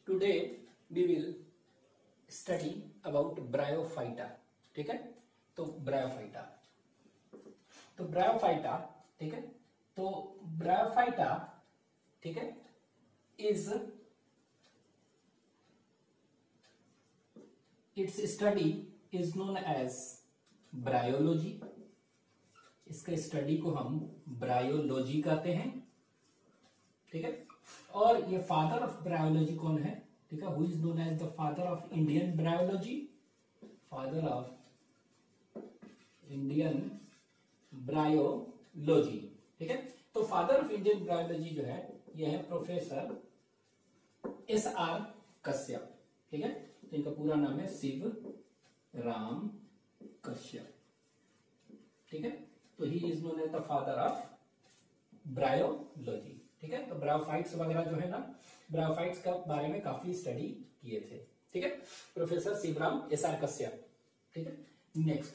Today we will study about bryophyta. ठीक है, तो ब्रायोफाइटा, ठीक है, तो ब्रायोफाइटा, ठीक है, is its study is known as bryology. इसका स्टडी को हम ब्रायोलॉजी कहते हैं। ठीक है, और ये फादर ऑफ ब्रायोलॉजी कौन है? ठीक है, who is known as the father of Indian bryology? Father of Indian bryology. ठीक है, तो फादर ऑफ इंडियन ब्रायोलॉजी जो है ये है प्रोफेसर SR कश्यप। ठीक है, तो इनका पूरा नाम है शिव राम कश्यप। ठीक है, तो he is known as the father of bryology. ठीक है, तो ब्रायोफाइट्स वगैरह जो है ना, ब्रायोफाइट्स का बारे में काफी स्टडी किए थे। ठीक है, प्रोफेसर शिवराम SR कश्यप। ठीक है, नेक्स्ट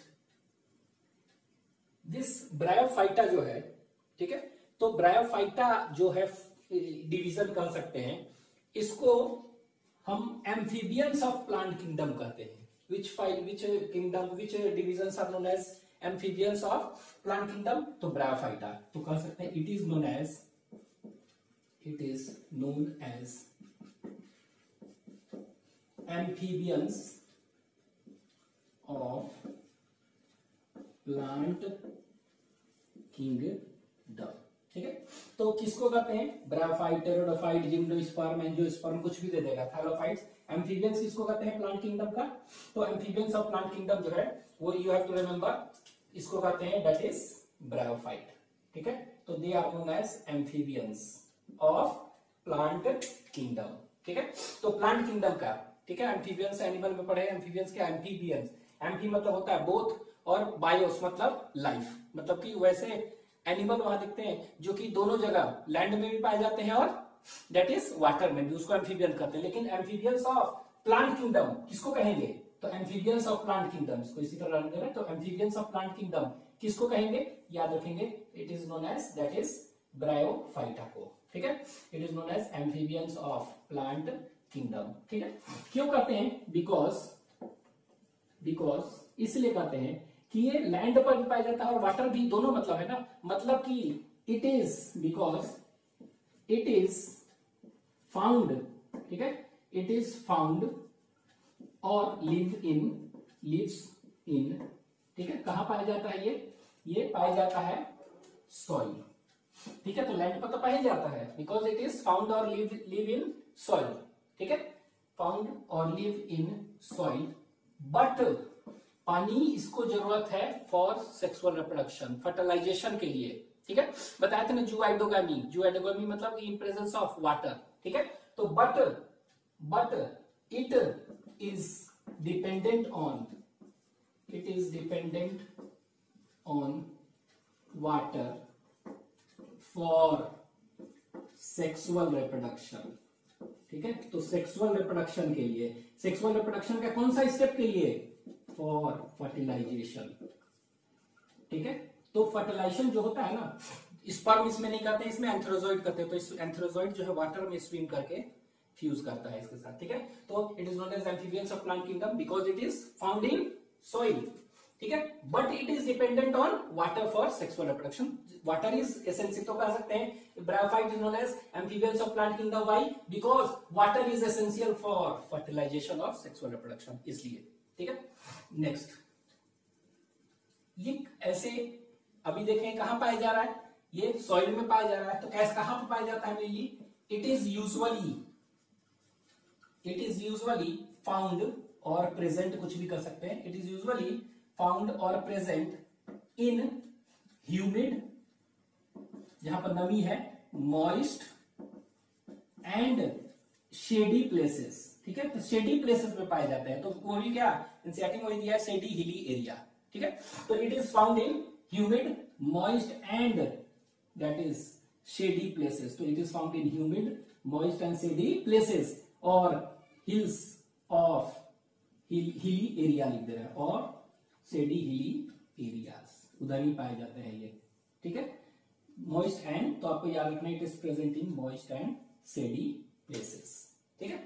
दिस ब्रायोफाइटा जो है, ठीक है, तो ब्रायोफाइटा जो है डिवीजन कर सकते हैं, इसको हम एम्फीबियंस ऑफ प्लांट किंगडम कहते हैं। Which divisions are known as amphibians of plant kingdom? तो ब्रायोफाइटा, तो कह सकते हैं it is known as amphibians of plant kingdom। ठीक है, तो किसको कहते हैं? ब्रायोफाइट, टेरोडोफाइट, जिम्नोस्पर्म, एंजियोस्पर्म, कुछ भी दे देगा, थैलोफाइट्स। एम्फीबियंस किसको कहते हैं? प्लांट किंगडम का। तो एम्फीबियंस ऑफ प्लांट किंगडम जो है वो यू हैव टू रिमेंबर, इसको कहते हैं दैट इज ब्रायोफाइट। ठीक है, तो they are known as amphibians of plant kingdom. ठीक है, तो प्लांट किंगडम का, ठीक है, एम्फीबियंस एनिमल में पढ़े, एम्फीबियंस क्या? एम्फीबियंस, एम्फी मतलब होता है बोथ, और बायोस मतलब लाइफ, मतलब कि वैसे एनिमल वहां दिखते हैं जो कि दोनों जगह लैंड में भी पाए जाते हैं और दैट इज वाटर में भी, उसको एम्फीबियन कहते हैं। लेकिन एम्फीबियंस ऑफ प्लांट किंगडम किसको कहेंगे? तो एम्फीबियंस ऑफ प्लांट किंगडम, इसको इसी तरह रन करें, तो एम्फीबियंस ऑफ प्लांट किंगडम किसको कहेंगे? याद रखेंगे, it is known as that is bryophyta को। ठीक है, it is known as amphibians of plant kingdom. ठीक है, क्यों कहते हैं? बिकॉज इसलिए कहते हैं कि ये लैंड पर भी पाया जाता है और वाटर भी, दोनों मतलब है ना, मतलब कि it is because it is found, ठीक है, इट इज फाउंड और लिव्स इन, ठीक है, कहां पाया जाता है? ये पाया जाता है सॉइल। ठीक है, तो लैंड पर तो पाया जाता है, बिकॉज इट इज फाउंड और लिव इन सॉइल। ठीक है, फाउंड और लिव इन सॉइल, बट पानी इसको जरूरत है फॉर सेक्सुअल रिप्रोडक्शन, फर्टिलाइजेशन के लिए। ठीक है, बताया था ना जूआइडोगामी मतलब इन प्रेजेंस ऑफ वाटर। ठीक है, तो but it is dependent on water for sexual reproduction. ठीक है, तो सेक्सुअल रिप्रोडक्शन के लिए, सेक्सुअल रिप्रोडक्शन का कौन सा स्टेप के लिए? For fertilisation. ठीक है, तो फर्टिलाइजेशन जो होता है ना, स्पर्म इसमें नहीं करते हैं, इसमें एंथ्रोजोइड करते हैं, तो इस एंथ्रोजोइड जो है वाटर में स्विम करके फ्यूज करता है इसके साथ। ठीक है, तो it is known as amphibians of plant kingdom because it is found in soil. ठीक है, but it is dependent on water for sexual reproduction. Water is essential, तो कह सकते हैं bryophyte is known as amphibians of plant kingdom. Why? Because water is essential for fertilisation और sexual reproduction, इसलिए। ठीक है, नेक्स्ट, ये ऐसे अभी देखें कहां पाया जा रहा है? ये सॉइल में पाया जा रहा है, तो कैसे कहां पर पाया जाता है mainly? It is usually found और प्रेजेंट, कुछ भी कर सकते हैं। इट इज यूजुअली फाउंड और प्रेजेंट इन ह्यूमिड, जहां पर नमी है, मॉइस्ट एंड शेडी प्लेसेस। ठीक है, तो शेडी प्लेसेस में पाए जाते हैं, तो वो भी क्या एनसीईआरटी में दिया है, शेडी हिली एरिया। ठीक है, तो it is found in humid, moist and that is shady places. तो it is found in humid, moist and shady places और हिल्स ऑफ हिली एरिया लिख दे रहा है, और शेडी हिली एरियाज, उधर ही पाए जाते हैं ये। ठीक है, मॉइस्ट एंड, तो आपको याद रखना it is present in moist and shady places. ठीक है,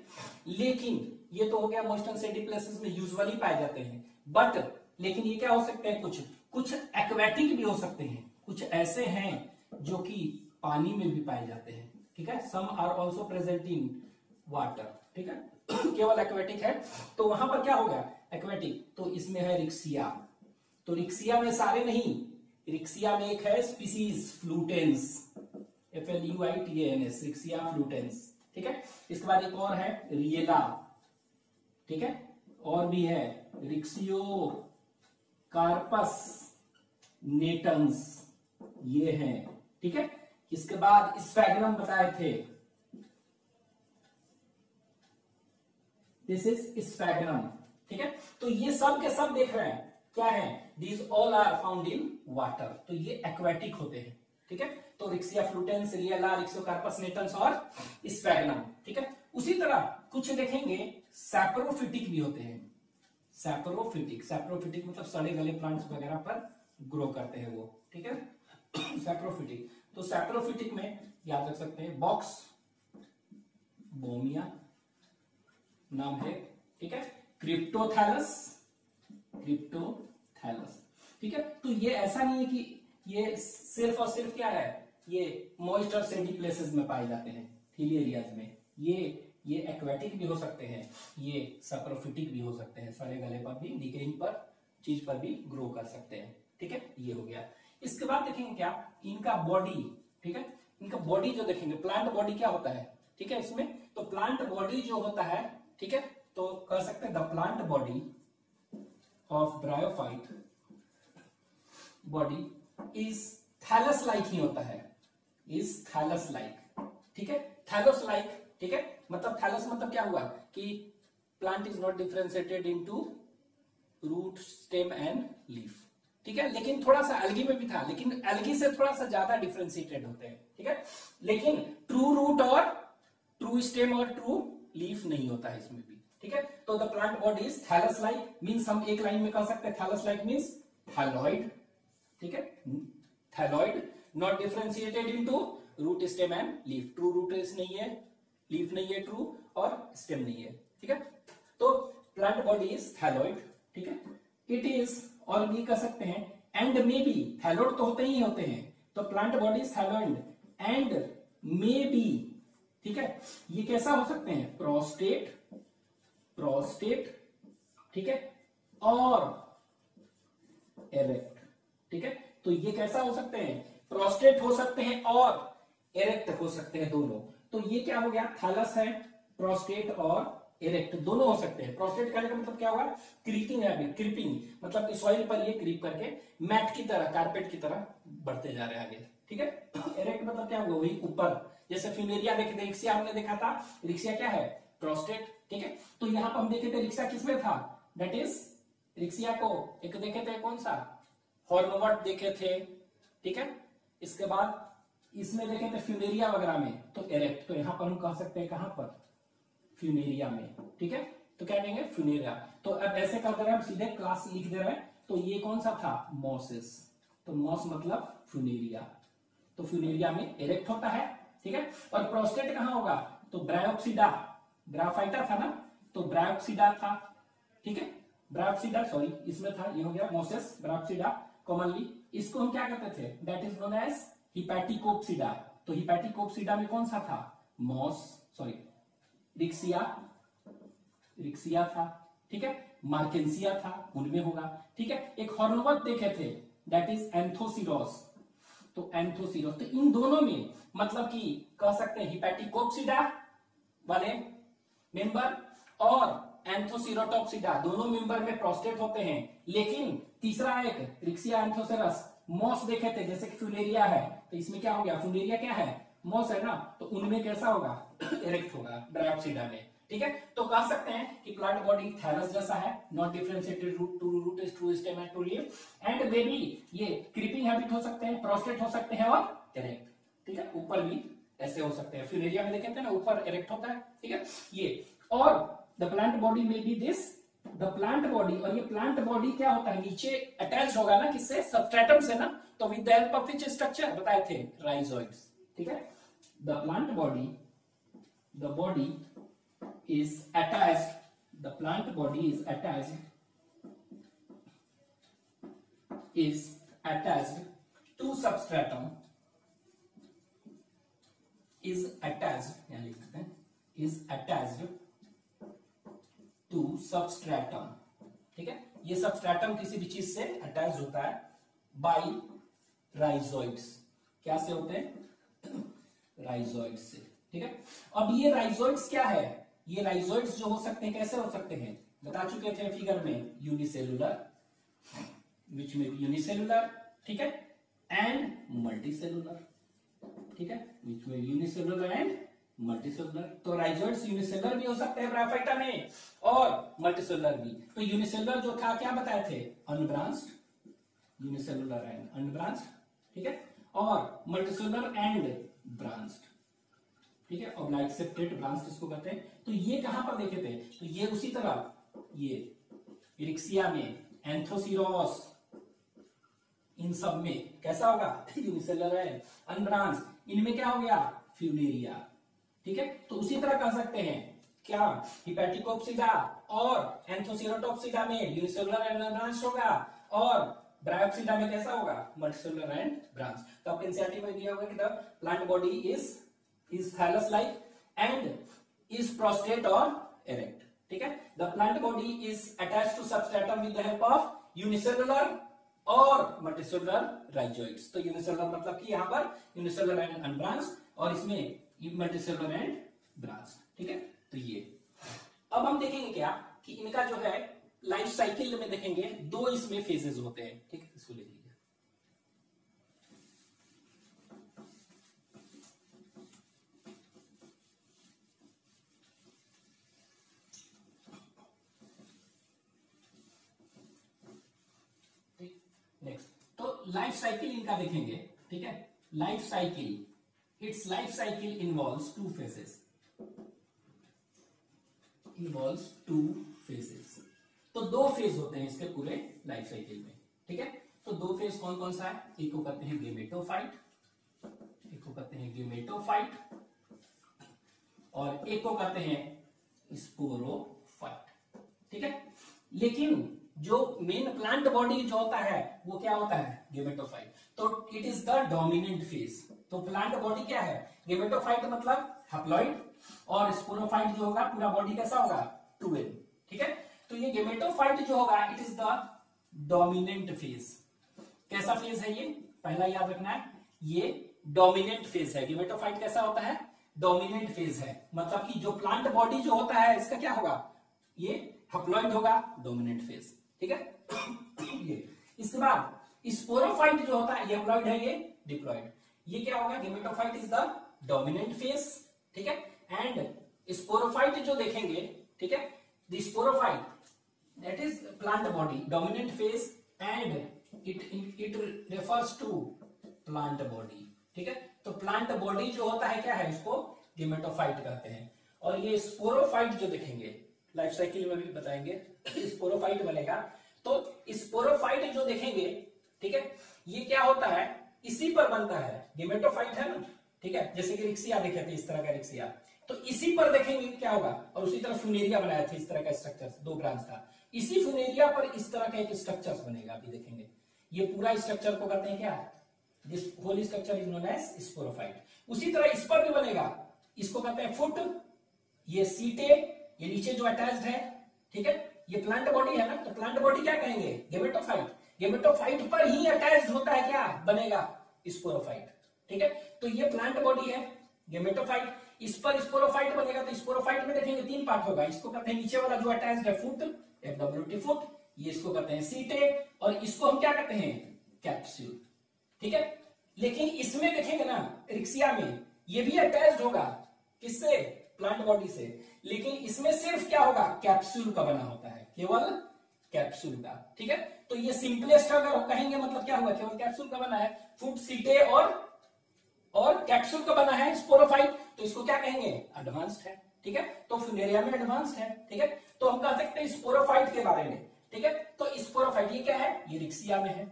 लेकिन ये तो हो गया मॉइस्ट एंड सैंडी प्लेसेस में यूजुअली पाए जाते हैं, बट लेकिन ये क्या हो सकते हैं, कुछ एक्वेटिक भी हो सकते हैं, कुछ ऐसे हैं जो कि पानी में भी पाए जाते हैं, ठीक है। Some are also present in water, ठीक है। केवल एक्वेटिक है, तो वहां पर क्या हो गया एक्वेटिक, तो इसमें है रिक्सिया। तो रिक्सिया में सारे नहीं, रिक्सिया में एक है स्पीसीज फ्लूटेंस, FLUITANS, रिक्सिया फ्लूटेंस, ठीक है। इसके बाद एक और है रिएला, ठीक है, और भी है रिक्सियो कार्पस नेटन्स, ये है, ठीक है। इसके बाद स्फैग्नम बताए थे, दिस इज स्फैग्नम, ठीक है। तो ये सब के सब देख रहे हैं क्या है, these all are found in water, तो ये एक्वेटिक होते हैं, ठीक है। तो रिक्सिया फ्लूटेंस, रिएला, रिक्सियोकार्पस नेटन्स और स्फैग्नम, ठीक है। उसी तरह कुछ देखेंगे सैप्रोफिटिक भी होते हैं, सैप्रोफिटिक मतलब सड़े गले प्लांट्स वगैरह पर ग्रो करते हैं वो, ठीक है। सैप्रोफिटिक, तो सैप्रोफिटिक में याद रख सकते हैं बॉक्स बोमिया नाम है, ठीक है। क्रिप्टोथैलस, ठीक है। तो ये ऐसा नहीं है कि ये सिर्फ और सिर्फ क्या है, ये मॉइस्ट और सैंडी प्लेसेस में पाए जाते हैं, हिली एरियाज में, ये एक्वेटिक भी हो सकते हैं, ये सैप्रोफिटिक भी हो सकते हैं, सड़े गले पर भी, डिकेइंग पर चीज पर भी ग्रो कर सकते हैं, ठीक है। ये हो गया। इसके बाद देखेंगे क्या, इनका बॉडी, ठीक है। इनका बॉडी जो देखेंगे, प्लांट बॉडी क्या होता है, ठीक है। इसमें तो प्लांट बॉडी जो होता है, ठीक है, तो कर सकते हैं the plant body of bryophyte body is thallus like ही होता है, इज थैलस लाइक, ठीक है। थैलस लाइक, ठीक है, मतलब थैलस मतलब क्या हुआ कि plant is not differentiated into root, stem and leaf, ठीक है। लेकिन थोड़ा सा एल्गी में भी था, लेकिन एल्गी से थोड़ा सा ज्यादा डिफरेंशिएटेड होते हैं, ठीक है। लेकिन ट्रू रूट और ट्रू स्टेम और ट्रू लीफ नहीं होता है इसमें भी, ठीक है। तो the plant body is thallus like, means हम एक लाइन में कह सकते हैं थैलस लाइक मीन्स थैलॉइड, ठीक है। Thalloid not differentiated into root, stem and leaf, true root नहीं है, लीफ नहीं है ट्रू, और स्टेम नहीं है, ठीक है। तो प्लांट बॉडी इज थैलॉइड, ठीक है। इट इज, और भी कह सकते हैं एंड मे बी, थैलॉइड तो होते ही होते हैं, तो plant body is thalloid and may B, ठीक है। ये कैसा हो सकते हैं, प्रोस्टेट, ठीक है, और एरेक्ट, ठीक है। तो ये कैसा हो सकते हैं, प्रोस्टेट हो सकते हैं और एरेक्ट हो सकते हैं दोनों। तो ये क्या हो गया, थैलस है, प्रोस्टेट और इरेक्ट दोनों हो सकते हैं। प्रोस्टेट कहने का मतलब क्या होगा, क्रीपिंग हैबिट, क्रीपिंग मतलब कि सॉइल पर ये क्रीप करके मैट की तरह, कारपेट की तरह बढ़ते जा रहे हैं आगे, ठीक है। इरेक्ट मतलब क्या होगा, वही ऊपर, जैसे फ्यूनेरिया देखे थे, रिक्सिया हमने देखा था, रिक्सिया क्या है, प्रोस्टेट, ठीक है। तो यहाँ पर हम देखे थे रिक्सिया किसमें था, दैट इज रिक्सिया को एक देखे थे कौन सा, हॉर्नोवर्ट देखे थे, ठीक है। इसके बाद इसमें देखे थे फ्यूनेरिया वगैरह में, तो इरेक्ट, तो यहाँ पर हम कह सकते हैं कहां पर, फ्यूनेरिया में, ठीक है। तो क्या कहेंगे, फ्यूनेरिया। तो अब ऐसे कर दे रहे हैं, हम सीधे क्लास लिख दे रहे हैं। तो ये कौन सा था, मॉसिस, तो मॉस मतलब फ्यूनेरिया, तो फ्यूनेरिया में इरेक्ट होता है, ठीक है। और प्रोस्टेट कहां होगा, तो ब्रायोप्सिडा, ब्रायोफाइटा था ना, तो ब्रायोप्सिडा था, ठीक है। ब्रायोप्सिडा, सॉरी इसमें था, ये हो गया मोसेस, ब्रायोप्सिडा कॉमनली, इसको हम क्या कहते थे, दैट इज नोन एज हिपैटिकोप्सिडा। तो हिपैटिकोप्सिडा में कौन सा था, मॉस, सॉरी रिक्सिया था, ठीक है। मार्केंसिया था, उनमें होगा, ठीक है। एक हॉर्नोवर्ट देखे थे, दैट इज एंथोसिरोस, तो एंथोसिरोस, तो इन दोनों में मतलब कि कह सकते हैं हिपैटिकोप्सिडा वाले मेंबर और एंथोसिरोटोप्सिडा दोनों मेंबर में प्रोस्टेट होते हैं। लेकिन तीसरा एक रिक्सिया एंथोसेरस मॉस देखे थे, जैसे कि फ्यूनेरिया है, तो इसमें क्या हो गया, फ्यूनेरिया क्या है, मॉस है ना, तो उनमें कैसा होगा, इरेक्ट होगा, ब्रायोप्सिडा में, ठीक है। तो कह सकते हैं कि प्लांट बॉडी थैलस जैसा है, not differentiated root, root is true, stem and true leaf, and may be ये क्रीपिंग हैबिट हो सकते हैं, प्रोस्टेट हो सकते हैं और इरेक्ट, ठीक है। ऊपर भी ऐसे हो सकते हैं, फ्यूनेरिया में देखे थे ना, ऊपर इरेक्ट होता है, ठीक है। ये और द प्लांट बॉडी में be this, the plant body, और ये प्लांट बॉडी क्या होता है, नीचे अटैच होगा ना किससे, सबस्ट्रेटम से ना, तो with the help of which structure बताए थे, राइजोइड्स, ठीक है। The plant body, the body is attached, the plant body is attached to substratum, is attached, यहाँ लिख देते हैं, is attached to substratum, ठीक है। ये सबस्ट्रेटम किसी भी चीज से अटैच होता है बाई राइजोइड्स, क्या से होते हैं, राइजोइड्स से, ठीक है। अब ये राइजोइड्स क्या है, ये राइजोइड्स जो हो सकते हैं कैसे हो सकते हैं, बता चुके थे फिगर में, यूनिसेलुलर, विच में यूनिसेलुलर, ठीक है, एंड मल्टीसेलुलर, ठीक है, विच में यूनिसेलुलर एंड मल्टीसेलुलर। तो राइजोइड्स यूनिसेलुलर भी हो सकते हैं ब्रायोफाइटा में और मल्टीसेलुलर भी। तो यूनिसेलुलर जो था क्या बताए थे, अनब्रांच्ड, यूनिसेलुलर एंड अनब्रांच्ड, ठीक है, और मल्टीसेलुलर एंड ब्रांच्ड, ठीक है, ऑब्लाइक सेपरेट ब्रांच इसको कहते हैं। तो ये कहां पर देखे थे, तो ये उसी तरह ये इरिक्सिया में, एंथोसिरोस, इन सब में कैसा होगा, यूनिसेलुलर एंड अनब्रांच्ड, इनमें क्या हो गया, फ्यूलेरिया, ठीक है। तो उसी तरह कह सकते हैं क्या, हिपैटिकोप्सिदा और एंथोसिरोटोप्सिदा में यूनिसेलुलर एंड अनब्रांच्ड होगा, और ब्रायोप्सिदा में कैसा होगा, मल्टीसेलुलर एंड ब्रांच। तो आपके एनसीईआरटी में दिया होगा कि the plant body is thallus like and is prostrate और एरेक्ट, ठीक है। The plant body is attached to substratum with the help of unicellular और मल्टीसेलुलर राइजोइड्स। तो यूनिसेलुलर मतलब कि यहां पर यूनिसेलुलर एंड अनब्रांच्ड, और इसमें मल्टीसेलुलर एंड ब्रांच, ठीक है। तो ये अब हम देखेंगे क्या कि इनका जो है लाइफ साइकिल में देखेंगे, दो इसमें फेजेस होते हैं, ठीक है, इसको ले लीजिए। नेक्स्ट, तो लाइफ साइकिल इनका देखेंगे, ठीक है। Life cycle, it's life cycle involves two phases, involves two phases. तो दो फेज होते हैं इसके पूरे लाइफ साइकिल में, ठीक है। तो दो फेज कौन कौन सा है, एक को कहते हैं गेमेटोफाइट, एक को कहते हैं गेमेटोफाइट, और एक को कहते हैं स्पोरोफाइट, ठीक है। लेकिन जो मेन प्लांट बॉडी जो होता है वो क्या होता है, गेमेटोफाइट। तो it is the dominant phase. तो प्लांट बॉडी क्या है, गेमेटोफाइट मतलब हैप्लॉइड, और स्पोरोफाइट जो होगा पूरा बॉडी कैसा होगा, 2n, ठीक है। तो ये गेमेटोफाइट जो होगा it is the dominant phase. कैसा फेज है ये, पहला याद रखना है, ये डोमिनेंट फेज है। गेमेटोफाइट कैसा होता है, डोमिनेंट फेज है, मतलब कि जो प्लांट बॉडी जो होता है इसका क्या होगा, ये हैप्लॉइड होगा, डोमिनेंट फेज, ठीक है। ये इसके बाद स्पोरोफाइट जो होता है ये हैप्लॉइड है, ये डिप्लॉइड। ये क्या होगा, gametophyte is the dominant phase, ठीक है, एंड स्पोरोफाइट जो देखेंगे, ठीक है, the sporophyte that is plant body, dominant phase, and it refers to plant body, ठीक है। तो प्लांट बॉडी जो होता है क्या है, इसको गेमेटोफाइट कहते हैं। और ये स्पोरोफाइट जो देखेंगे लाइफ साइकिल में भी बताएंगे, स्पोरोफाइट बनेगा। तो स्पोरोफाइट जो देखेंगे, ठीक है, ये क्या होता है, इसी पर बनता है, गेमेटोफाइट है ना, ठीक है, जैसे कि रिक्सिया देखे थे, इस तरह का रिक्सिया, तो इसी पर देखेंगे क्या होगा। और उसी तरह फ्यूनेरिया बनाया था, इस तरह का स्ट्रक्चर, 2 ब्रांच था, इसी फ्यूनेरिया पर इस तरह का एक स्ट्रक्चर बनेगा, अभी देखेंगे। ये पूरा स्ट्रक्चर को कहते हैं क्या, this whole structure is known as sporophyte. उसी तरह इस पर भी बनेगा, इसको कहते हैं फुट, ये सीटे, ये नीचे जो अटैच्ड है, ठीक है, ये प्लांट बॉडी है ना, तो प्लांट बॉडी क्या कहेंगे, गेमेटोफाइट। गेमेटोफाइट पर ही अटैच्ड होता है, क्या बनेगा, स्पोरोफाइट, ठीक है। तो ये प्लांट बॉडी है, गेमेटोफाइट, इस पर स्पोरोफाइट बनेगा। तो स्पोरोफाइट में देखेंगे 3 पार्ट होगा, इसको कहते हैं नीचे वाला जो अटैच्ड है फुट, FWT फुट, ये इसको कहते हैं सीटे, और इसको हम क्या कहते हैं, कैप्सूल, ठीक है। लेकिन इसमें देखेंगे ना, रिक्सिया में ये भी अटैच्ड होगा, किससे, प्लांट बॉडी से, लेकिन इसमें सिर्फ क्या होगा, कैप्सूल का बना होता है, केवल कैप्सूल का, ठीक है। तो ये सिंपलेस्ट अगर कहेंगे मतलब क्या हुआ, केवल कैप्सूल का बना है, फुट, सीटे और कैप्सूल का बना है स्पोरोफाइट, तो इसको क्या कहेंगे, एडवांस्ड है, ठीक है। तो फ्यूनेरिया में एडवांस्ड है, ठीक है। तो हम कह सकते हैं स्पोरोफाइट के बारे में, ठीक है। तो स्पोरोफाइट ये क्या है, ये रिक्सिया में है,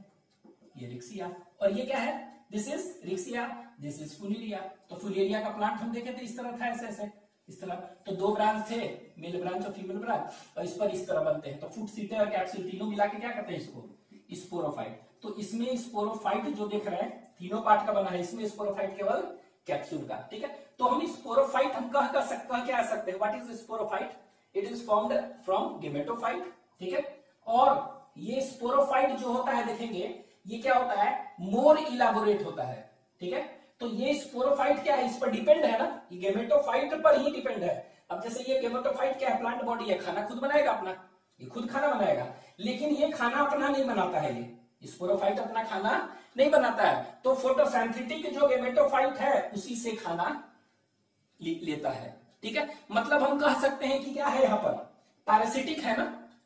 ये रिक्सिया, और ये क्या है, this is Riccia, this is Funaria. तो फ्यूनेरिया का प्लांट हम देखे थे, इस तरह था, ऐसे ऐसे, इस तरह। तो दो ब्रांच थे, मेल ब्रांच और फीमेल ब्रांच, और इस पर इस तरह बनते हैं। तो फुट, सीटे और कैप्सूल तीनों मिला के क्या कहते हैं इसको, स्पोरोफाइट। तो इसमें स्पोरोफाइट जो देख रहे हैं तीनों पार्ट का बना है, इसमें स्पोरोफाइट केवल कैप्सूल का। ठीक है, तो हम स्पोरोफाइट हम कह क्या आ सकते हैं, what is sporophyte, it is formed from gametophyte. ठीक है, और ये स्पोरोफाइट जो होता है देखेंगे ये क्या होता है, मोर इलाबोरेट होता है। ठीक है, तो ये स्पोरोफाइट क्या है, इस पर डिपेंड है ना, ये गेमेटोफाइट पर ही डिपेंड है। अब जैसे ये गेमेटोफाइट क्या है, प्लांट बॉडी है, खाना खुद बनाएगा अपना, ये खुद खाना बनाएगा, लेकिन ये खाना अपना नहीं बनाता है, ये स्पोरोफाइट अपना खाना नहीं बनाता है। तो फोटोसिंथेटिक जो गेमेटोफाइट है उसी से खाना लेता है। ठीक है, मतलब हम कह सकते हैं कि क्या है यहाँ पर, पैरासिटिक है ना,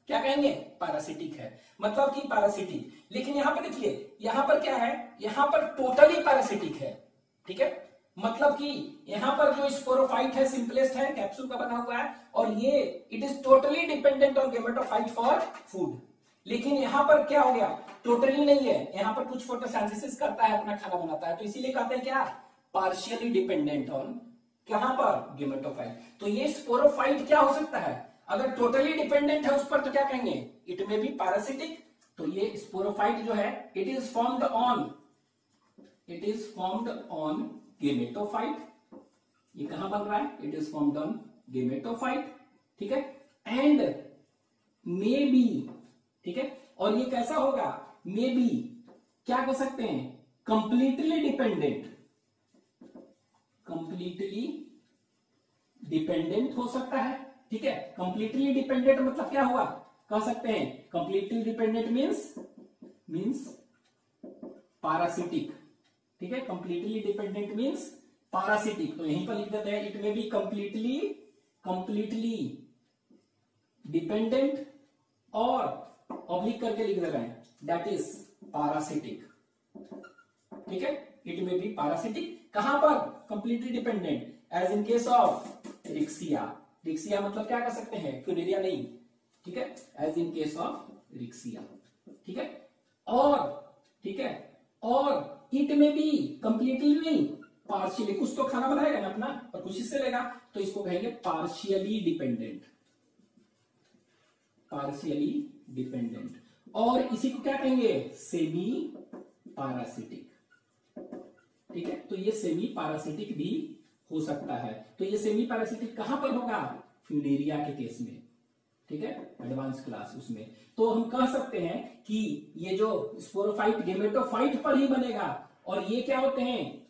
क्या कहेंगे, पैरासिटिक है, मतलब कि पैरासिटिक। लेकिन यहाँ पर देखिए, यहाँ पर क्या है, यहाँ पर टोटली पैरासिटिक है। ठीक है, मतलब कि यहाँ पर जो स्पोरोफाइट है सिंपलेस्ट है, कैप्सूल का बना हुआ है, और ये it is totally dependent on gametophyte for food. लेकिन यहाँ पर क्या हो गया, टोटली नहीं है, यहाँ पर कुछ फोटोसिंथेसिस करता है, अपना खाना बनाता है, तो इसीलिए कहते हैं क्या, पार्शियली डिपेंडेंट ऑन, कहां पर, गेमेटोफाइट। तो ये स्पोरोफाइट क्या हो सकता है, अगर टोटली डिपेंडेंट है उस पर तो क्या कहेंगे, इट में बी पैरासिटिक। तो ये स्पोरोफाइट जो है it is formed on gametophyte. ये कहां बन रहा है, it is formed on gametophyte. ठीक है, एंड मे बी, ठीक है, और ये कैसा होगा, मे बी क्या कह सकते हैं, कंप्लीटली डिपेंडेंट हो सकता है। ठीक है, कंप्लीटली डिपेंडेंट मतलब क्या हुआ, कह सकते हैं कंप्लीटली डिपेंडेंट मींस पैरासिटिक। ठीक है, कंप्लीटली डिपेंडेंट मींस पैरासिटिक। तो यहीं पर लिख देते हैं, इट में बी कंप्लीटली डिपेंडेंट, और ऑब्लिक करके लिख दे रहे हैं, दैट इज पैरासिटिक। ठीक है, इट में बी पैरासिटिक, कहां पर, completely dependent, as in case of Riccia. Riccia मतलब क्या कर सकते हैं, फ्यूनेरिया नहीं। ठीक है, as in case of Riccia. ठीक है, और ठीक है, और इट में भी कंप्लीटली नहीं, पार्शियली, कुछ तो खाना बनाएगा ना अपना और कुछ इससे लेगा, तो इसको कहेंगे पार्शियली डिपेंडेंट। और इसी को क्या कहेंगे, सेमी पैरासिटिक। ठीक है, तो ये सेमी पैरासिटिक भी हो सकता है। तो ये सेमी पैरासिटिक कहां पर होगा, फ्यूनेरिया के केस में। ठीक है, एडवांस क्लास उसमें। तो हम कह सकते हैं कि ये जो स्पोरोफाइट गेमेटोफाइट पर ही बनेगा, और ये क्या होते हैं,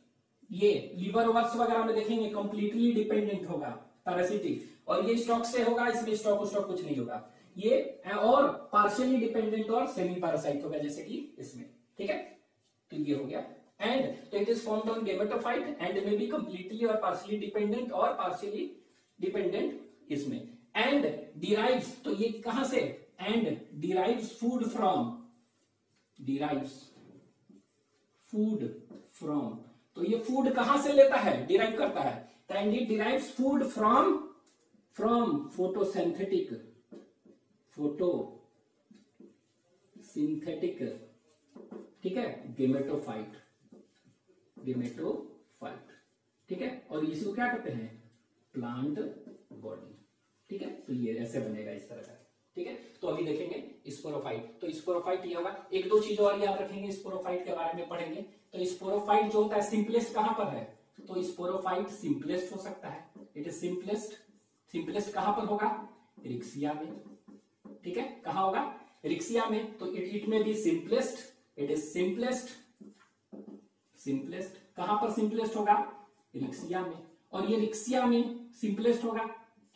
ये लीवर वर्क्स वगैरह में देखेंगे कंप्लीटली डिपेंडेंट होगा, पैरासिटिक, और ये स्टॉक से होगा, इसमें स्टॉक कुछ नहीं होगा ये, और पार्शियली डिपेंडेंट और सेमी पैरासाइट होगा, जैसे कि इसमें। ठीक है, तो ये हो गया। And it is formed on gametophyte and may be completely और पार्शियली डिपेंडेंट और पार्शियली डिपेंडेंट इसमें। एंड डिराइव्स, तो ये कहां से, एंड डिराइव्स फूड फ्रॉम, तो ये फूड कहां से लेता है, डिराइव करता है, and it derives food from photosynthetic, ठीक है, गेमेटोफाइट। ठीक है, और इसको क्या कहते हैं, प्लांट बॉडी। ठीक है, तो ये ऐसे बनेगा इस तरह का। ठीक है, तो अभी देखेंगे स्पोरोफाइट। तो स्पोरोफाइट ये होगा, एक दो चीज और याद रखेंगे स्पोरोफाइट के बारे में पढ़ेंगे। तो स्पोरोफाइट जो होता है सिंपलेस्ट कहां पर है, तो स्पोरोफाइट सिंपलेस्ट हो सकता है, इट इज सिंपलेस्ट कहां पर होगा, रिक्सिया में। ठीक है, कहां होगा, रिक्सिया में। तो इट में भी सिंपलेस्ट, इट इज सिंपलेस्ट कहां पर सिंपलेस्ट होगा, रिक्सिया में, और ये रिक्सिया में सिंपलेस्ट होगा।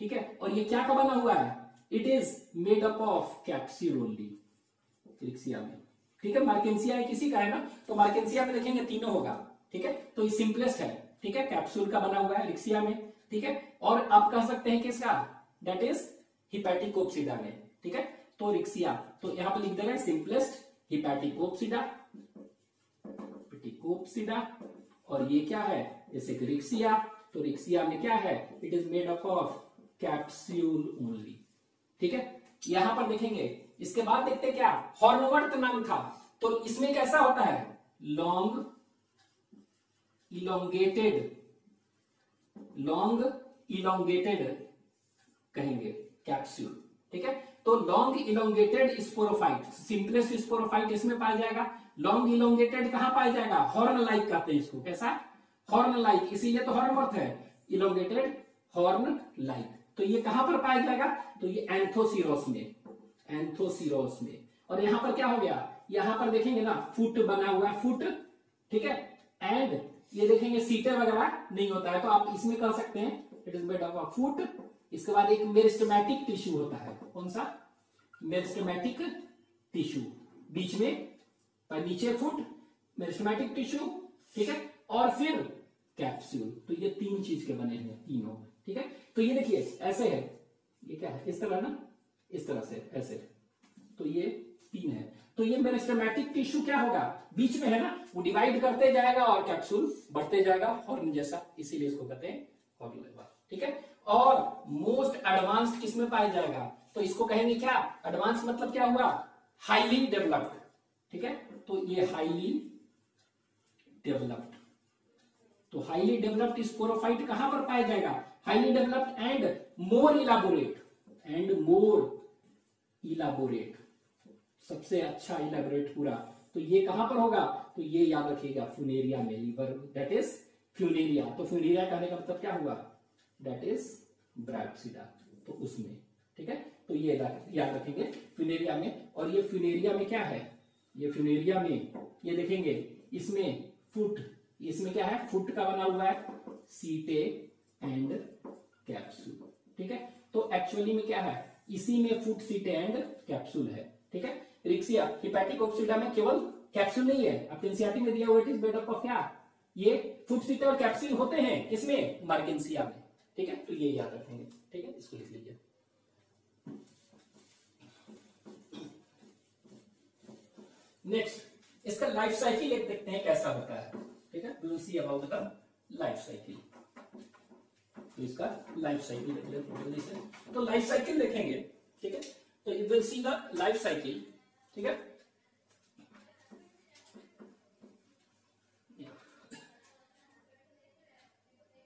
ठीक है, और ये क्या का बना हुआ है, it is made up of capsule only, Riccia में। ठीक है, मार्केंसिया किसी का है ना, तो मार्केंसिया में देखेंगे तीनों होगा। ठीक है, तो ये सिंपलेस्ट है। ठीक है, कैप्सूल का बना हुआ है रिक्सिया में। ठीक है, और आप कह सकते हैं किसका, दैट इज हिपैटिकोप्सिडा में। ठीक है, तो रिक्सिया, तो यहां पर लिख दे रहे हैं सिंपलेस्ट हिपैटिकोप्सिडा, और ये क्या है, जैसे कि रिक्सिया, तो रिक्सिया में क्या है, it is made up of capsule only. ठीक है, यहां पर देखेंगे, इसके बाद देखते क्या, हॉर्नवर्थ नाम था, तो इसमें कैसा होता है, लॉन्ग इलोंगेटेड कहेंगे कैप्सूल, ठीक है। तो long elongated sporophyte, simplest sporophyte इसमें पाया जाएगा। लॉन्ग इलोंगेटेड कहां पाया जाएगा, हॉर्न लाइक कहते हैं इसको, कैसा, हॉर्न लाइक, इसीलिए तो हॉर्न अर्थ है, इलोंगेटेड हॉर्न लाइक। तो ये कहां पर पाया जाएगा, तो ये एंथोसीरोस में, एंथोसीरोस में। और यहां पर क्या हो गया, यहां पर देखेंगे ना फुट बना हुआ है, फुट, ठीक है। एंड ये देखेंगे सीटे वगैरह नहीं होता है, तो आप इसमें कर सकते हैं, it is made of a foot. इसके बाद एक मेरिस्टेमेटिक टिश्यू होता है, कौन सा, मेरिस्टेमेटिक टिश्यू, बीच में नीचे फुट, मेरिस्टेमेटिक टिश्यू, ठीक है, और फिर कैप्सूल। तो ये तीन चीज के बने हैं तीनों, ठीक है। तो ये देखिए ऐसे है, ये क्या है, इस तरह ना, इस तरह से ऐसे, तो ये तीन है। तो ये मेरिस्टेमेटिक टिश्यू क्या होगा, बीच में है ना, वो डिवाइड करते जाएगा और कैप्सूल बढ़ते जाएगा हॉर्न जैसा, इसीलिए इसको कहते हैं हॉर्न लेवल, ठीक है। और मोस्ट एडवांस्ड किसमें पाया जाएगा, तो इसको कहेंगे क्या, एडवांस मतलब क्या हुआ, हाईली डेवलप्ड, ठीक है। तो ये हाईली डेवलप्ड, तो हाईली डेवलप्ड स्पोरोफाइट कहां पर पाया जाएगा, highly developed and more elaborate, and more elaborate, सबसे अच्छा इलाबोरेट पूरा। तो ये कहां पर होगा, तो ये याद रखिएगा फुनेरिया में, लीवर दैट इज फ्यूनेरिया। तो फ्यूनेरिया कहने का मतलब क्या हुआ, दैट इज ब्रैक्सिडा, तो उसमें, ठीक है। तो ये याद रखेंगे फ्यूनेरिया में। और ये फ्यूनेरिया में क्या है, ये फ्यूनेरिया में ये देखेंगे इसमें फुट, इसमें क्या है, फुट का बना हुआ है, सीटे एंड कैप्सूल, ठीक है। तो एक्चुअली में क्या है, इसी में फुट, सीटे एंड कैप्सूल है, ठीक है। रिक्सिया हिपैटिक ऑक्सीडा में केवल कैप्सूल नहीं है, आपके एनसीईआरटी में दिया हुआ, it is made up of क्या, ये फुट, सीटे और कैप्सूल होते हैं किसमें, मार्गेंसिया में, ठीक है। तो ये याद रखेंगे, ठीक है, इसको लिख लीजिए। नेक्स्ट इसका लाइफ साइकिल एक देखते हैं कैसा होता है, ठीक है। We will see about the life cycle. तो इसका लाइफ साइकिल देख लेते हैं जल्दी से। तो लाइफ साइकिल देखेंगे, ठीक है। तो you will see the life cycle, ठीक है।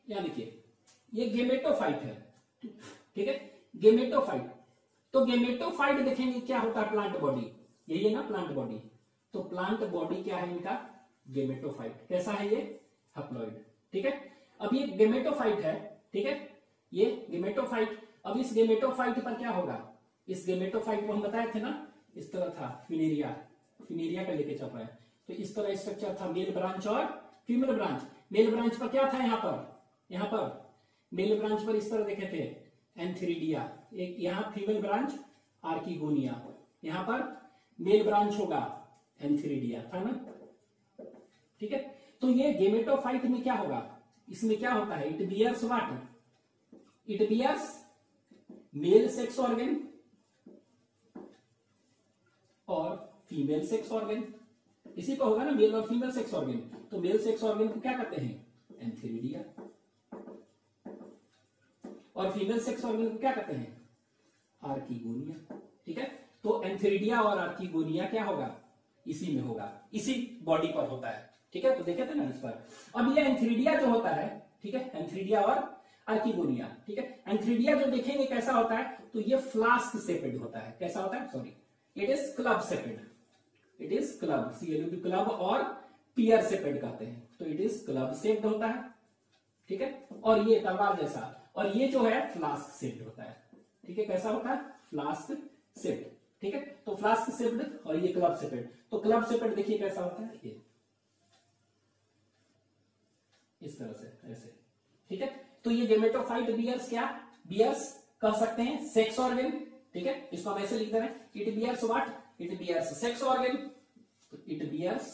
यहां देखिए ये गेमेटोफाइट है, ठीक है, गेमेटोफाइट। तो गेमेटोफाइट देखेंगे क्या होता है, प्लांट बॉडी, यही है ना प्लांट बॉडी। तो प्लांट बॉडी क्या है इनका, गेमेटोफाइट, कैसा है ये, हैप्लॉइड, ठीक है। अब ये गेमेटोफाइट है, ठीक है, ये गेमेटोफाइट। अब इस गेमेटोफाइट पर क्या होगा, इस गेमेटोफाइट को हम बताए थे ना, इस तरह था फिनेरिया, फिनेरिया का लेके चल रहा है। तो इस तरह स्ट्रक्चर था, मेल ब्रांच और फीमेल ब्रांच। मेल ब्रांच पर क्या था, यहाँ पर मेल ब्रांच पर इस तरह देखे थे एंथेरिडिया, एक यहाँ फीमेल ब्रांच आर्किगोनिया, यहाँ पर मेल ब्रांच होगा एंथेरिडिया, था ना, ठीक है। तो ये गेमेटोफाइट में क्या होगा, इसमें क्या होता है, it bears what, it bears male sex organ और फीमेल सेक्स ऑर्गन, इसी को होगा ना मेल और फीमेल सेक्स ऑर्गन। तो मेल सेक्स ऑर्गन को क्या कहते हैं, एंथेरिडिया, और फीमेल सेक्स ऑर्गन को क्या कहते हैं, आर्किगोनिया, ठीक है। तो एंथेरिडिया और आर्किगोनिया क्या होगा, इसी में होगा, इसी बॉडी पर होता है, ठीक है। तो देखे थे ना इस पर। अब ये एंथेरिडिया जो होता है, ठीक है, एंथेरिडिया और आर्किगोनिया, ठीक है। एंथेरिडिया जो देखेंगे कैसा होता है, तो ये फ्लास्क शेपेड होता है, कैसा होता है, sorry, it is club shaped, it is club, CLUB club, और पियर शेपेड कहते हैं। तो इट इज क्लब शेप्ड होता है, ठीक है। और ये तलवार जैसा, और ये जो है फ्लास्क शेप्ड होता है, ठीक है, कैसा होता है, फ्लास्क शेप्ड, ठीक है। तो फ्लास्क शेप्ड और ये क्लब शेपेड। तो क्लब शेपेड देखिए कैसा होता है, ये इस तरह से, ऐसे, ठीक है। तो ये गेमेटोफाइट बियर्स क्या, बियर्स कर सकते हैं सेक्स ऑर्गन, ठीक है। इसको हम ऐसे लिख दे रहे हैं, it bears what, it bears sex organ, तो इट बियर्स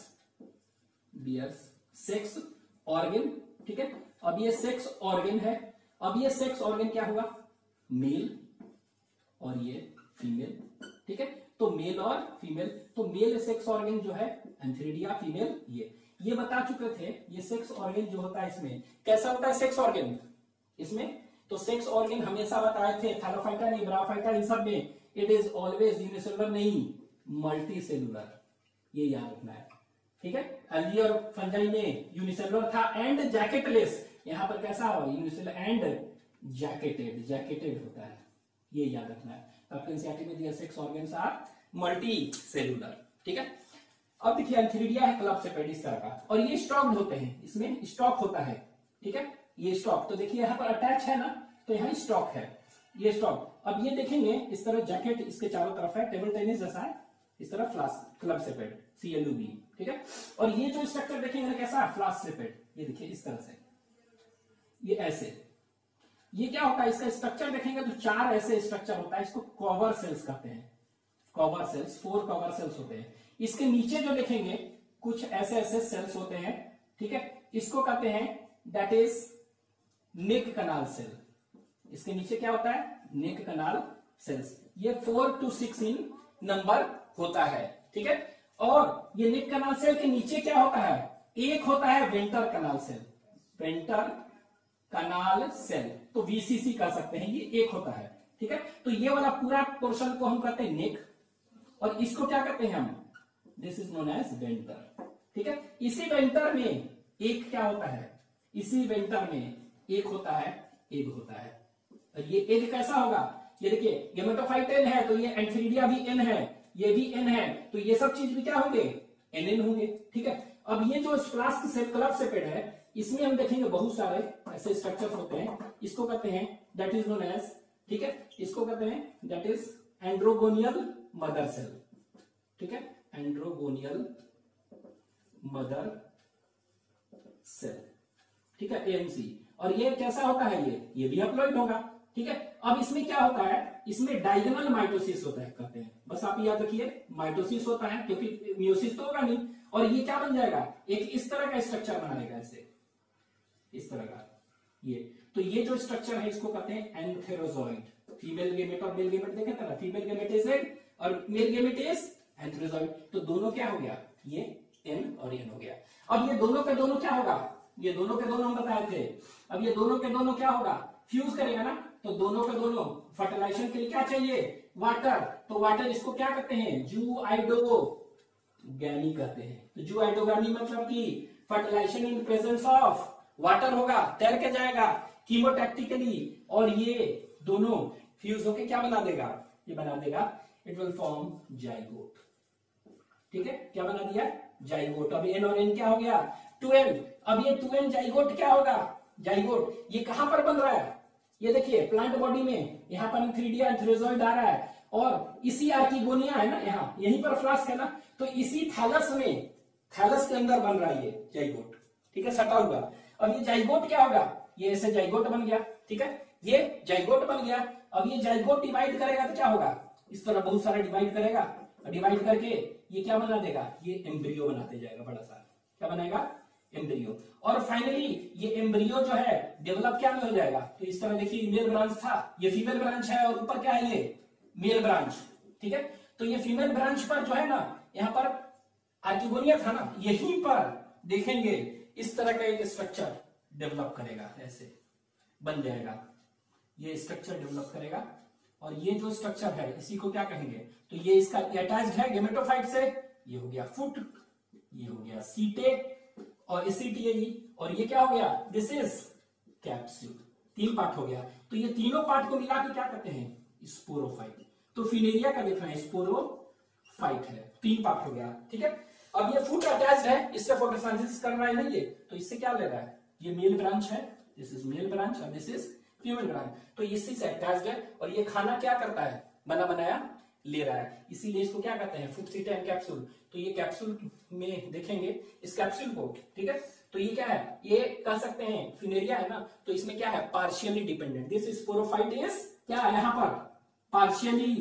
सेक्स ऑर्गन, ठीक है। अब ये सेक्स ऑर्गन है, अब ये सेक्स ऑर्गन क्या हुआ, मेल और ये फीमेल, ठीक है। तो मेल और फीमेल, तो मेल सेक्स ऑर्गन जो है एंथेरिडिया, फीमेल ये बता चुके थे। ये सेक्स ऑर्गन जो होता है इसमें कैसा होता है, सेक्स ऑर्गन इसमें, तो सेक्स ऑर्गन हमेशा बताए थे, थैलोफाइटा नहीं, ब्रायोफाइटा, इन सब में इट इज ऑलवेज यूनिसेलुलर नहीं, मल्टी सेलुलर, ये याद रखना है, ठीक है। एल्गी और फंजाई में यूनिसेलुलर था एंड जैकेटलेस, यहां पर कैसा हो, यूनिसेलुलर एंड जैकेटेड, जैकेटेड होता है, ये याद रखना है। आपके एनसीईआरटी में दिया sex organs are multicellular, ठीक है। अब देखिए एंथीरिडिया है क्लब सेपेड इस तरह का, और ये स्टॉक्ड होते हैं, इसमें स्टॉक होता है, ठीक है। ये स्टॉक तो देखिए यहाँ पर अटैच है ना, तो यहाँ स्टॉक है, ये स्टॉक। अब ये देखेंगे इस तरह जैकेट इसके चारों तरफ है, टेबल टेनिस जैसा है, इस तरह फ्लास्क क्लब सेपेड CLUB, ठीक है। और ये जो स्ट्रक्चर देखेंगे कैसा है, फ्लास्क सेपेड, ये देखिए इस तरह से, ये ऐसे। ये क्या होता है, इसका स्ट्रक्चर देखेंगे तो 4 ऐसे स्ट्रक्चर होता है, इसको कवर सेल्स कहते हैं, कवर सेल्स, 4 कवर सेल्स होते हैं। इसके नीचे जो देखेंगे कुछ ऐसे ऐसे सेल्स होते हैं, ठीक है, इसको कहते हैं that is neck canal cell. इसके नीचे क्या होता है, नेक कनाल सेल्स। ये 4 to 6 इन नंबर होता है, ठीक है। और ये नेक कनाल सेल के नीचे क्या होता है, एक होता है वेंटर कनाल सेल, वेंटर कनाल सेल, तो VCC कह सकते हैं, ये एक होता है, ठीक है। तो ये वाला पूरा पोर्शन को हम कहते हैं नेक, और इसको क्या कहते हैं हम, this is known as venter, ठीक है। इसी वेंटर में एक क्या होता है, इसी वेंटर में एक होता है, एग होता है। और ये एग कैसा होगा, ये देखिए गेमेटोफाइट N है, तो ये एंथीरिडिया भी N है, ये भी N है, तो ये सब चीज भी क्या होंगे, NN होंगे, ठीक है। अब ये जो फ्लास्क सेल क्लब सेपेड है, इसमें हम देखेंगे बहुत सारे ऐसे स्ट्रक्चर्स होते हैं, इसको कहते हैं दैट इज नोन एज, ठीक है, इसको कहते हैं दैट इज एंड्रोगोनियल मदर सेल, ठीक है, एंड्रोगोनियल मदर सेल, ठीक है, AMC। और ये कैसा होता है, ये भी हैप्लॉइड होगा, ठीक है। अब इसमें क्या होता है, इसमें डायगोनल माइटोसिस होता है कहते हैं, बस आप याद रखिए माइटोसिस होता है, क्योंकि मियोसिस तो होगा नहीं। और ये क्या बन जाएगा, एक इस तरह का स्ट्रक्चर बनाएगा, ऐसे इस तरह का, ये तो ये जो स्ट्रक्चर है इसको कहते हैं एंथेरोजॉइड। फीमेल गेमेट और मेल गेमेट देखे थे ना, फीमेल गेमेट इज एग और मेल गेमेट इज एंथेरोजॉइड, तो दोनों क्या हो गया, ये N और N हो गया। अब ये दोनों के दोनों क्या होगा, ये दोनों के दोनों हम बताए थे, अब ये दोनों के दोनों क्या होगा, फ्यूज करेगा ना, तो दोनों के दोनों फर्टिलाइजेशन के लिए क्या चाहिए, वाटर, तो वाटर इसको क्या कहते हैं, जूआइडोगैमी कहते हैं। तो जूआइडोगैमी मतलब कि fertilisation in presence of water होगा, तैर के जाएगा कीमोटैक्टिकली, और ये दोनों फ्यूज होके क्या बना देगा, ये बना देगा, इट विल फॉर्म जाइगोट, ठीक है, क्या बना दिया, जाइगोट। अब N और N क्या हो गया, 2N। अब ये 2N जाइगोट क्या होगा, जाइगोट, ये कहां पर बन रहा है, ये देखिए प्लांट बॉडी में, यहाँ पर एंथीरिडिया एंथेरोजॉइड आ रहा है, और इसी आर्किगोनिया है ना, यहाँ यहीं पर फ्लास्क है ना, तो इसी थैलस में, थैलस के अंदर बन रहा है ये जाइगोट, ठीक है, सटा हुआ। अब ये जाइगोट क्या होगा, ये ऐसे जाइगोट बन गया, ठीक है, ये जाइगोट बन गया। अब ये जाइगोट डिवाइड करेगा तो क्या होगा, इस तरह बहुत सारा डिवाइड करेगा, और डिवाइड करके ये क्या बना देगा, ये एम्ब्रियो बनाते जाएगा, बड़ा सा क्या बनाएगा, एम्ब्रियो। और फाइनली ये एम्ब्रियो जो है डेवलप क्या में हो जाएगा, तो इस तरह देखिए मेल ब्रांच था, ये फीमेल ब्रांच है, और ऊपर क्या है, ये मेल ब्रांच, ठीक है। तो ये फीमेल ब्रांच पर जो है ना, यहाँ पर आर्किगोनिया था ना, यहीं पर देखेंगे इस तरह का एक स्ट्रक्चर डेवलप करेगा, ऐसे बन जाएगा, ये स्ट्रक्चर डेवलप करेगा। और ये जो स्ट्रक्चर है इसी को क्या कहेंगे, तो ये इसका अटैच्ड है गेमेटोफाइट से, ये हो गया फुट, ये हो गया सीटे और CTAE, और ये क्या हो गया, दिस इज कैप्सूल। 3 पार्ट हो गया, तो ये तीनों पार्ट को मिला के क्या कहते हैं, स्पोरोफाइट। तो फिनेरिया का देखना है, स्पोरोफाइट है, 3 पार्ट हो गया, ठीक है। अब ये फुट अटैच्ड है, इससे फोटोसिंथेसिस कर रहा है ना ये, तो इससे क्या ले रहा है, ये मेल ब्रांच है, दिस इज मेल ब्रांच और दिस इज फीमेल ब्रांच, तो इसी से अटैच्ड है, और ये खाना क्या करता है, बना बनाया ले रहा है, इसीलिए इसको क्या कहते हैं, फुट सीटे एंड कैप्सूल। तो ये कैप्सूल में देखेंगे इस कैप्सूल को, ठीक है, तो ये क्या है, ये कह सकते हैं फिनेरिया है ना, तो इसमें क्या है, partially dependent, this sporophyte is क्या है, यहाँ पर पार्शियली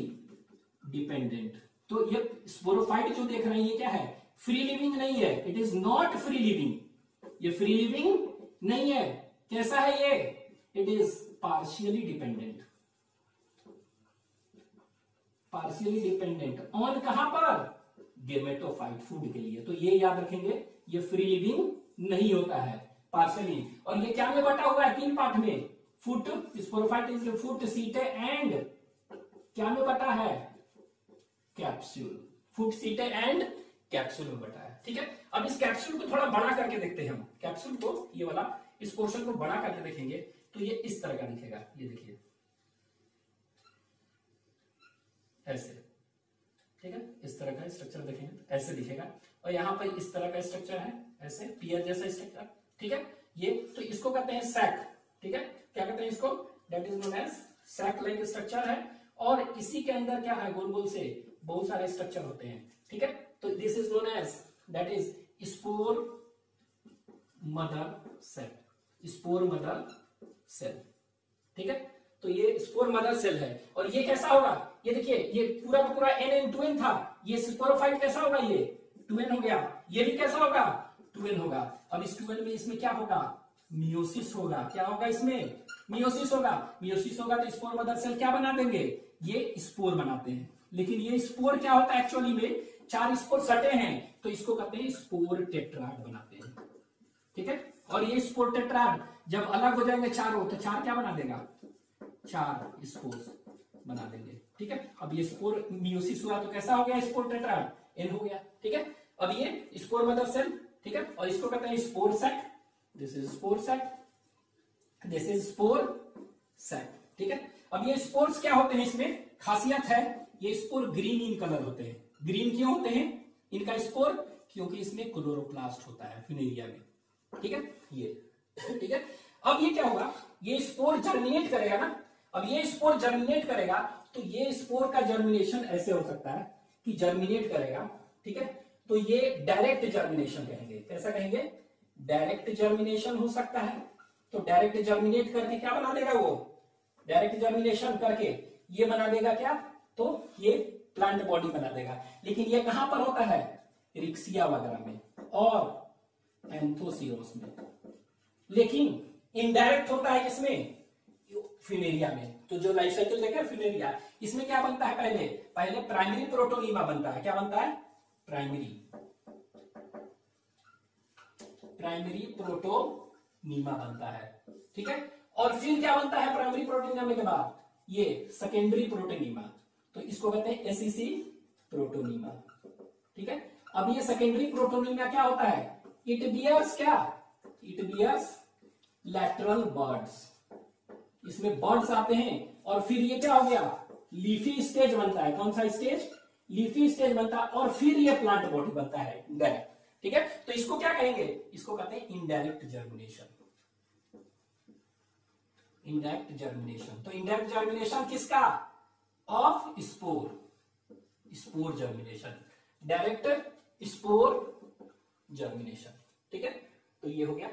डिपेंडेंट। तो ये स्पोरोफाइट जो देख रहे हैं ये क्या है, फ्री लिविंग नहीं है, it is not free living, ये फ्री लिविंग नहीं है, कैसा है ये, it is partially dependent, partially dependent on कहां पर, गेमेटोफाइट, फूड के लिए। तो ये याद रखेंगे, ये फ्री लिविंग नहीं होता है, पार्शियली। और ये क्या में बटा हुआ है, 3 पार्ट में, फुट, स्पोरोफाइट इज फुट, सीटे एंड क्या में बटा है, कैप्सूल, फुट सीटे एंड कैप्सूल में बटा है, ठीक है। अब इस कैप्सूल को थोड़ा बड़ा करके देखते हैं हम, कैप्सूल को, ये वाला इस पोर्शन को बड़ा करके देखेंगे, तो ये इस तरह का दिखेगा, ये देखिए ऐसे, ठीक है, इस तरह का स्ट्रक्चर देखेंगे तो ऐसे दिखेगा। और यहाँ पर इस तरह का स्ट्रक्चर है, ऐसे पियर जैसा स्ट्रक्चर, ठीक है। ये तो इसको कहते हैं सैक, ठीक है, क्या कहते हैं इसको, that is known as sac like structure है। और इसी के अंदर क्या है, गोल गोल से बहुत सारे स्ट्रक्चर होते हैं, ठीक है। तो this is known as that is spore mother cell, spore mother cell, ठीक है। तो ये स्पोर मदर सेल है। और ये कैसा होगा, ये देखिए ये पूरा का पूरा NN2N था, ये स्पोरोफाइट कैसा होगा, ये 2N हो गया। ये भी कैसा होगा, 2N होगा। अब इस 2N में इसमें क्या होगा, मियोसिस होगा। क्या होगा इसमें, मियोसिस होगा। मियोसिस होगा तो स्पोर मदर सेल क्या बना देंगे, ये स्पोर बनाते हैं। लेकिन ये स्पोर क्या होता है एक्चुअली में, 4 स्पोर सटे हैं तो इसको कहते हैं स्पोर टेट्राड बनाते हैं, ठीक है। और ये स्पोर टेट्राड जब अलग हो जाएंगे चारों, तो 4 क्या बना देगा, 4 स्पोर्स बना देंगे, ठीक है। अब ये स्पोर मियोसिस हुआ तो कैसा हो गया, स्पोर टेट्राड, N हो गया, ठीक है। अब ये स्पोर मदर सेल, ठीक है, और इसको कहते हैं spore sac. This is spore sac, this is spore sac, ठीक है। अब ये स्पोर्स क्या होते हैं, इसमें खासियत है, ये स्पोर ग्रीन इन कलर होते हैं। ग्रीन क्यों होते हैं इनका स्पोर, क्योंकि इसमें क्लोरोप्लास्ट होता है फिनेरिया में, ठीक है, ये ठीक है। अब ये क्या होगा, ये स्पोर जर्मिनेट करेगा ना। अब ये स्पोर जर्मिनेट करेगा तो ये स्पोर का जर्मिनेशन ऐसे हो सकता है कि जर्मिनेट करेगा, ठीक है। तो ये डायरेक्ट जर्मिनेशन कहेंगे, कैसा कहेंगे, डायरेक्ट जर्मिनेशन हो सकता है। तो डायरेक्ट जर्मिनेट करके क्या बना देगा, वो डायरेक्ट जर्मिनेशन करके ये बना देगा क्या, तो ये प्लांट बॉडी बना देगा। लेकिन ये कहां पर होता है, रिक्सिया वगैरह में और एंथोसिरोस में। लेकिन इनडायरेक्ट होता है किसमें, फिनेरिया में। तो जो लाइफ साइकिल देखा फिनेरिया, इसमें क्या बनता है, पहले प्राइमरी प्रोटोनीमा बनता है। क्या बनता है, प्राइमरी प्रोटोनीमा बनता है, ठीक है। और फिर क्या बनता है प्राइमरी प्रोटोनीमा के बाद, ये सेकेंडरी प्रोटोनीमा। तो इसको कहते हैं एसिसी प्रोटोनीमा, ठीक है। अब ये सेकेंडरी प्रोटोनीमा क्या होता है, इट बियर्स क्या, इट बियर्स लैटरल बर्ड्स। इसमें बर्ड्स आते हैं और फिर ये क्या हो गया, लीफी स्टेज बनता है। कौन सा स्टेज, लीफी स्टेज बनता है। और फिर ये प्लांट बॉडी बनता है डायरेक्ट, ठीक है। तो इसको क्या कहेंगे, इसको कहते हैं इनडायरेक्ट जर्मिनेशन, इनडायरेक्ट जर्मिनेशन। तो इनडायरेक्ट जर्मिनेशन किसका, of spore, spore germination, direct spore germination, ठीक है। तो ये हो गया